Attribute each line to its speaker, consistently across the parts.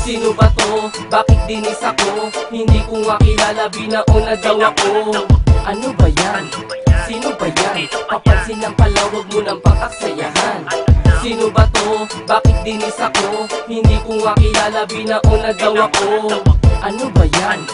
Speaker 1: Sino ba to? Bakit dinis ako? Hindi ko nga kilala, binauna daw ako. Ano ba yan? Sino ba yan? Papansin lang pala, wag mo nang pakaksayahan. Sino ba to? Bakit dinis ako? Hindi ko nga kilala, binauna daw ako. Ano ba yan?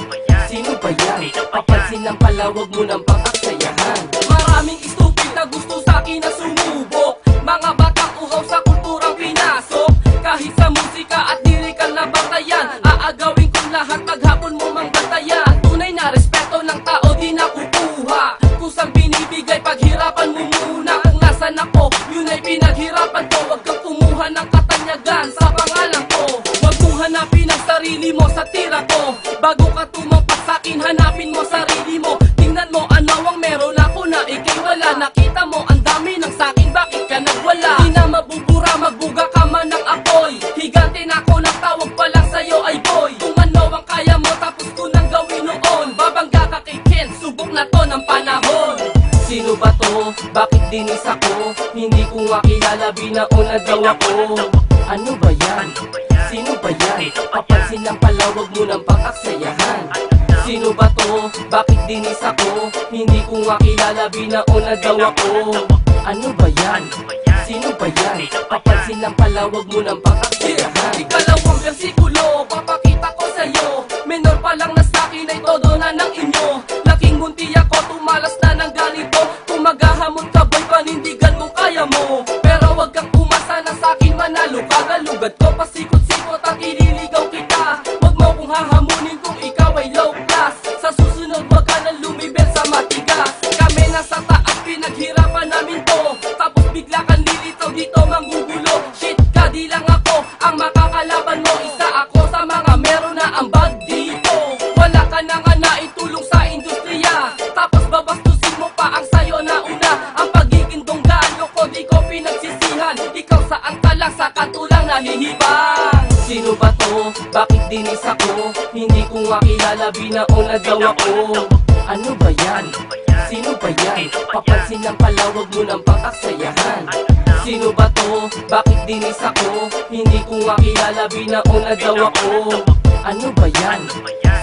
Speaker 1: Sino ba yan? Papansin lang pala, wag mo nang pakaksayahan. Maraming stupid na gusto sa'kin na sumubok. Mga batang uhaw sa kulturang pinasok. Kahit sa musika at lirikal na batayan, aagawin kong lahat maghapon mo mang batayan. Ang tunay na respeto ng tao di nakukuha. Kusang binibigay paghirapan mo muna. Kung nasan ako, yun ay pinaghirapan ko. Huwag kang kumuha ng katanyagan sa pangalan ko. Huwag mong hanapin ang sarili mo sa tira ko. Bago ka tumampak sa'kin, hanapin mo sarili mo. Tingnan mo ano ang meron ako na ikay wala. Nakita mo ang dami ng sa'kin, bakit ka nagwala? Di na mabubura, magbuga ka man ng apoy. Higante na ako, nagtawag pa lang sa'yo ay boy. Kung ano ang kaya mo, tapos ko nang gawin noon. Babangga ka kay Ken, subok na to ng panahon. Sino ba to? Bakit dinis ako? Hindi ko nga kilala, binauna daw ako. Ano ba yan? Sino ba yan? Papansin lang pala, wag mo nang pakaksayahan. Sino ba to? Bakit dinis ako? Hindi ko nga kilala, binauna daw ako. Ano ba yan? Sino ba yan? Papansin lang pala, wag mo nang pakaksayahan. Ikalawang versikulo, papakita ko sa'yo. Menor pa lang na sa'kin ay todo na ng inyo. Laking munti ako, tumalas na ng ganito. Kung maghahamon ka boy, panindigan mo kaya mo. Pero wag kang umasa na sa'kin manalo ka. Galugad ko, pasikot-sikot at ililigaw kita. Wag mo kong hahamunin kung ikaw ay low class. Sa susunod wag ka nang lumibel sa matigas. Kami nasa taas, pinaghirapan namin to. Tapos bigla kang lilitaw dito manggugulo. Shit ka, di lang ako ang makakalaban mo. Isa ako sa mga meron na ang bag dito. Wala ka na nga naitulong sa industriya. Tapos babastusin mo pa ang sayo na una. Ang pagiging donggalo ko di ko pinagsisihan. Ikaw saan ka lang sa katulang nahihibang. Sino ba to? Bakit dinis ako? Hindi ko nga kilala, binauna daw ako. Ano ba yan? Sino ba yan? Papansin lang pala, wag mo nang pakaksayahan. Sino ba to? Bakit dinis ako? Hindi ko nga kilala, binauna daw ako. Ano ba yan?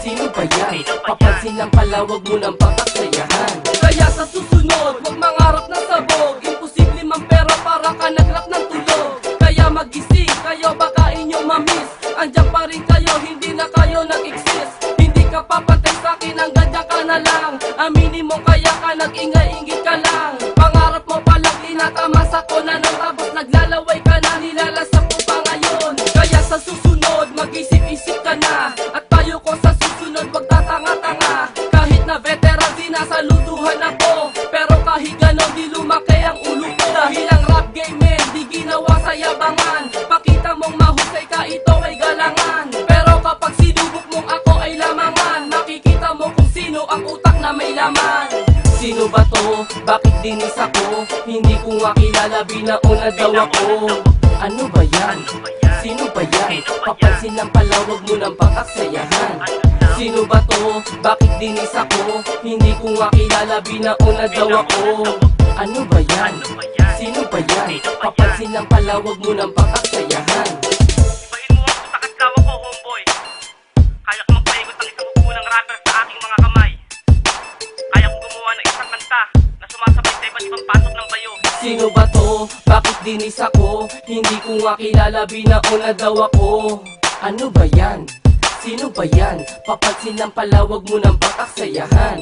Speaker 1: Sino ba yan? Papansin lang pala, wag mo nang pakaksayahan. Kaya sa susunod, wag mangarap ng sabog. Imposible man pero para ka nagrap ng tulog. Kaya magising kayo, baka inyo mamiss. Andiyan pa rin kayo, hindi na kayo nag-exist. Hindi ka papatay sa'kin, ang ganyan ka na lang. Aminin mo kaya ka nag-ingay-ingit ka lang. Pangarap mo palang tinatamas ako na nang tapos naglalaway ka na, nilalasap mo pa ngayon. Kaya sa susunod, mag-isip-isip ka na. At tayo ko sa susunod, wag tatanga-tanga. Kahit na veteran, sinasaluduhan ako. Pero kahit ganon, di lumaki ang ulo ko. Dahil ang rap game, di ginawa sa yabangan. Pakita mong mahusay ka, ito ay galangan. Pero kapag sinubok mong ako ay lamangan, makikita mo kung sino ang utak na may laman. Sino ba to? Bakit dinis ako? Hindi ko nga kilala, binauna daw ako. Ano ba yan? Sino ba yan? Papansin lang pala, wag mo nang pakaksayahan. Sino ba to? Bakit dinis ako? Hindi ko nga kilala, binauna daw ako. Ano ba yan? Sino ba yan? Papansin lang pala, wag mo nang pakaksayahan.
Speaker 2: Ibahin mo ang utak at gawa ko, homeboy. Kaya ko magpahingot ang isang upunang rapper sa aking mga kamay. Kaya ko gumawa ng isang kanta na sumasabay sa iba't ibang pasok ng bayo.
Speaker 1: Sino ba to? Bakit dinis ako? Hindi ko nga kilala, binauna daw ako. Ano ba yan? Sino ba yan? Papansin lang pala, wag mo nang pakaksayahan.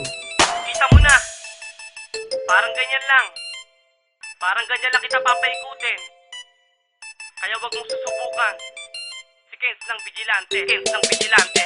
Speaker 2: Kita mo na. Parang ganyan lang. Parang ganyan lang kita papaikutin. Kaya wag mong susubukan. Si Kenz ng Vigilante. Kenz ng Vigilante.